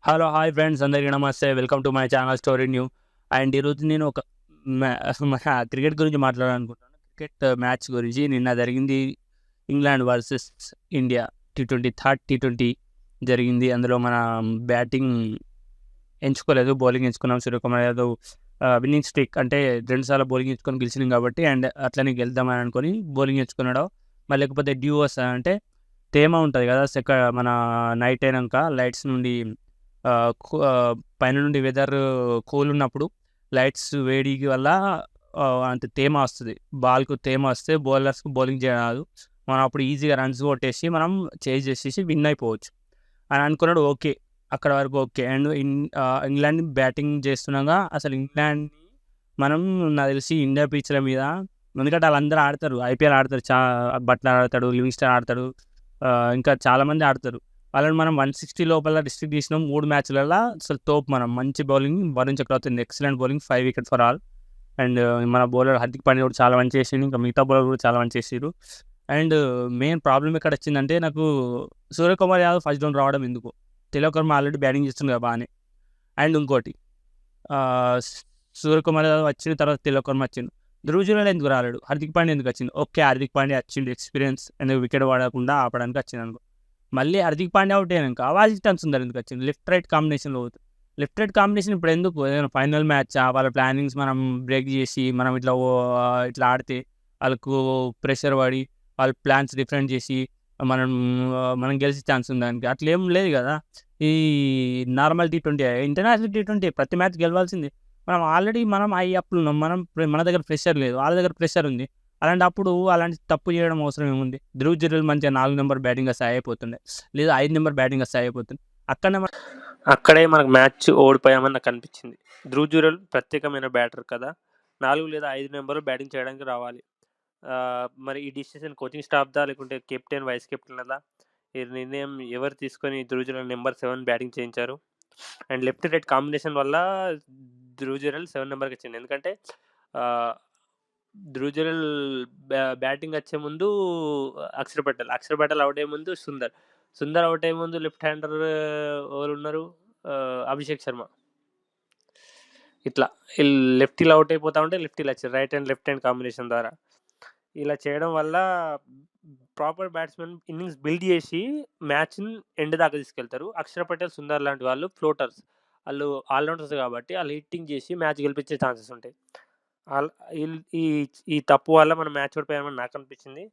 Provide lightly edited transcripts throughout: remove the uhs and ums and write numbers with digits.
Hello! Hi friends, అందరికీ నమస్తే. Welcome to my channel story new. And ఈరోజు నేను ఒక మ్యా మన క్రికెట్ గురించి మాట్లాడాలనుకుంటున్నాను. క్రికెట్ మ్యాచ్ గురించి. నిన్న జరిగింది ఇంగ్లాండ్ వర్సెస్ ఇండియా థర్డ్ టీ20 జరిగింది. అందులో మన బ్యాటింగ్ ఎంచుకోలేదు, బౌలింగ్ ఎంచుకున్నాం. సూర్యకుమార్ యాదవ్ విన్నింగ్ స్ట్రీక్ అంటే 2 సార్లు బౌలింగ్ ఎంచుకొని గెలిచినాం కాబట్టి, అండ్ అట్లనే గెలుద్దామని అనుకొని బౌలింగ్ ఎంచుకున్నాడు. మరి లేకపోతే డ్యూవోస్ అంటే తేమ ఉంటుంది కదా, మన నైట్ అయినాక లైట్స్ నుండి పైన నుండి వెదర్ కూల్ ఉన్నప్పుడు లైట్స్ వేడి వల్ల అంత తేమ వస్తుంది. బాల్కు తేమ వస్తే బౌలర్స్కి బౌలింగ్ చేయరాదు. మనం అప్పుడు ఈజీగా రన్స్ కొట్టేసి మనం చేజ్ చేసేసి విన్ అయిపోవచ్చు అని అనుకున్నాడు. ఓకే, అక్కడ వరకు ఓకే. అండ్ ఇంగ్లాండ్ బ్యాటింగ్ చేస్తున్నాగా అసలు ఇంగ్లాండ్ని మనం నాకు తెలిసి ఇండియా పిచ్ల మీద, ఎందుకంటే వాళ్ళందరూ ఆడతారు, ఐపీఎల్ ఆడతారు, బట్లర్ ఆడతాడు, లివింగ్స్టన్ ఆడతాడు, ఇంకా చాలామంది ఆడతారు. వాళ్ళని మనం 160 లోపల డిస్ట్రిక్ట్ చేసినాం 3 మ్యాచ్లలో. అసలు తోపు మనం మంచి bowling Varun Chakravarthy, excellent bowling, 5 wicket for all. And మన బౌలర్ హార్దిక్ పాండ్యా కూడా చాలా మంచి చేసిండు, ఇంకా మిగతా బౌలర్ కూడా చాలా మంచి చేసిరు. అండ్ మెయిన్ ప్రాబ్లం ఎక్కడ వచ్చిందంటే, నాకు సూర్యకుమార్ యాదవ్ ఫస్ట్ డౌన్ రావడం ఎందుకు, తిలకర్మ ఆల్రెడీ బ్యాటింగ్ చేస్తుంది కదా బాగానే. అండ్ ఇంకోటి సూర్యకుమార్ యాదవ్ వచ్చిన తర్వాత తిలకర్మ వచ్చిండు, ధ్రువ్ జురేల్ ఎందుకు రాలేడు, హార్దిక్ పాండ్యా ఎందుకు వచ్చింది? ఓకే, హార్దిక్ పాండ్యా వచ్చిండు, ఎక్స్పీరియన్స్, ఎందుకు వికెట్ పడకుండా ఆపడానికి వచ్చింది అనుకో. మళ్ళీ హార్దిక్ పాండ్యా అవుట్ అయినాక వాషింగ్టన్ సుందర్ ఎందుకు వచ్చింది? లెఫ్ట్ రైట్ కాంబినేషన్లో పోతుంది. లెఫ్ట్ రైట్ కాంబినేషన్ ఇప్పుడు ఎందుకు? ఏదైనా ఫైనల్ మ్యాచ్ వాళ్ళ ప్లానింగ్స్ మనం బ్రేక్ చేసి మనం ఇట్లా ఆడితే వాళ్ళకు ప్రెషర్ పడి వాళ్ళ ప్లాన్స్ డిఫరెంట్ చేసి మనం మనం గెలిచే ఛాన్స్ ఉంది దానికి. అట్లా ఏం లేదు కదా. ఈ నార్మల్ టీ20, ఇంటర్నేషనల్ టీ20 ప్రతి మ్యాచ్ గెలవాల్సింది. మనం ఆల్రెడీ హై అప్లు ఉన్నాం. మన దగ్గర ప్రెషర్ లేదు, వాళ్ళ దగ్గర ప్రెషర్ ఉంది. అలాంటప్పుడు అలాంటి తప్పు చేయడం అవసరం ఏముంది? ధ్రువ్ జురేల్ మంచిగా 4 నెంబర్ బ్యాటింగ్ వస్తే అయిపోతుండే, లేదా 5 నెంబర్ బ్యాటింగ్ వస్తే అయిపోతుంది. అక్కడే మనకు మ్యాచ్ ఓడిపోయామని నాకు అనిపించింది. ధ్రువ్ జురేల్ ప్రత్యేకమైన బ్యాటర్ కదా, 4 లేదా 5 నెంబర్లు బ్యాటింగ్ చేయడానికి రావాలి. మరి ఈ డిసిషన్ కోచింగ్ స్టాఫ్దా, లేకుంటే కెప్టెన్ వైస్ కెప్టెన్దా? ఈ నిర్ణయం ఎవరు తీసుకొని ధ్రువ్ జురేల్ నెంబర్ 7 బ్యాటింగ్ చేయించారు? అండ్ లెఫ్ట్ రైట్ కాంబినేషన్ వల్ల ధ్రువ్ జురేల్ 7 నెంబర్కి వచ్చింది. ఎందుకంటే ధ్రువ్ జురేల్ బ్యాటింగ్ వచ్చే ముందు అక్షర్ పటేల్ అవుట్ అయ్యే ముందు సుందర్ అవుట్ అయ్యే ముందు లెఫ్ట్ హ్యాండర్ ఎవరు ఉన్నారు? అభిషేక్ శర్మ. ఇట్లా లెఫ్టీలో అవుట్ అయిపోతా ఉంటే లెఫ్టీలో వచ్చారు, right and left hand combination ద్వారా. ఇలా చేయడం వల్ల ప్రాపర్ బ్యాట్స్మెన్ ఇన్నింగ్స్ బిల్డ్ చేసి మ్యాచ్ని ఎండ్ దాకా తీసుకెళ్తారు. అక్షర్ పటేల్, సుందర్ లాంటి వాళ్ళు ఫ్లోటర్స్, వాళ్ళు ఆల్రౌండర్స్ కాబట్టి వాళ్ళు హిట్టింగ్ చేసి మ్యాచ్ గెలిపించే ఛాన్సెస్ ఉంటాయి. ఈ తప్పు వల్ల మనం మ్యాచ్ ఓడిపోయామని నాకు అనిపించింది.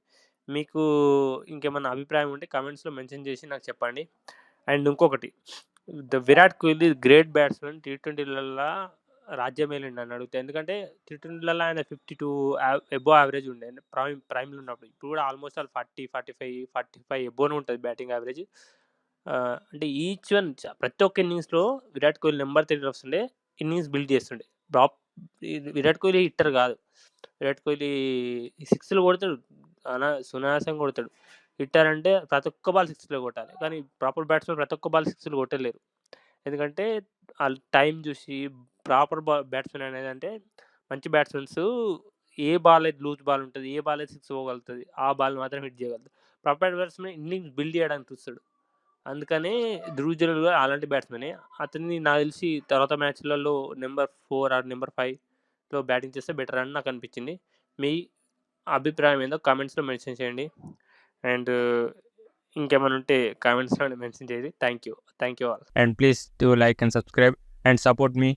మీకు ఇంకేమన్నా అభిప్రాయం ఉంటే కామెంట్స్లో మెన్షన్ చేసి నాకు చెప్పండి. అండ్ ఇంకొకటి, విరాట్ కోహ్లీ గ్రేట్ బ్యాట్స్మెన్, టీ20లలో రాజ్యం ఏలిండి అని అడిగితే. ఎందుకంటే టీ20లలో ఆయన 52 ఎబో యావరేజ్ ఉండే ప్రైమ్లో ఉన్నప్పుడు. ఇప్పుడు కూడా ఆల్మోస్ట్ వాళ్ళు 45 ఎబోనే ఉంటుంది బ్యాటింగ్ యావరేజ్. అంటే ఈచ్ వన్ ప్రతి ఒక్క ఇన్నింగ్స్లో విరాట్ కోహ్లీ నెంబర్ 3 వస్తుండే, ఇన్నింగ్స్ బిల్డ్ చేస్తుండే. విరాట్ కోహ్లీ హిట్టర్ కాదు. విరాట్ కోహ్లీ 6లు కొడతాడు, సునాయాసం కొడతాడు. హిట్టర్ అంటే ప్రతి ఒక్క బాల్ 6లో కొట్టాలి, కానీ ప్రాపర్ బ్యాట్స్మెన్ ప్రతి ఒక్క బాల్ 6లు కొట్టలేరు. ఎందుకంటే వాళ్ళు టైం చూసి ప్రాపర్ బ్యాట్స్మెన్ అనేది, అంటే మంచి బ్యాట్స్మెన్స్ ఏ బాల్ అయితే లూజ్ బాల్ ఉంటుంది, ఏ బాల్ అయితే 6 పోగలుగుతుంది, ఆ బాల్ మాత్రం హిట్ చేయగలుగుతాడు. ప్రాపర్ బ్యాట్స్మెన్ ఇన్నింగ్స్ బిల్డ్ చేయడానికి చూస్తాడు. అందుకనే ధ్రువ్ జురేల్ కూడా అలాంటి బ్యాట్స్మెనే. అతన్ని నాకు తెలిసి తర్వాత మ్యాచ్లలో నెంబర్ 4 ఆర్ నెంబర్ 5లో బ్యాటింగ్ చేస్తే బెటర్ అని నాకు అనిపించింది. మీ అభిప్రాయం ఏందో కామెంట్స్లో మెన్షన్ చేయండి. అండ్ ఇంకేమైనా ఉంటే కామెంట్స్లో మెన్షన్ చేయండి. Thank you all. And please do like and subscribe and support me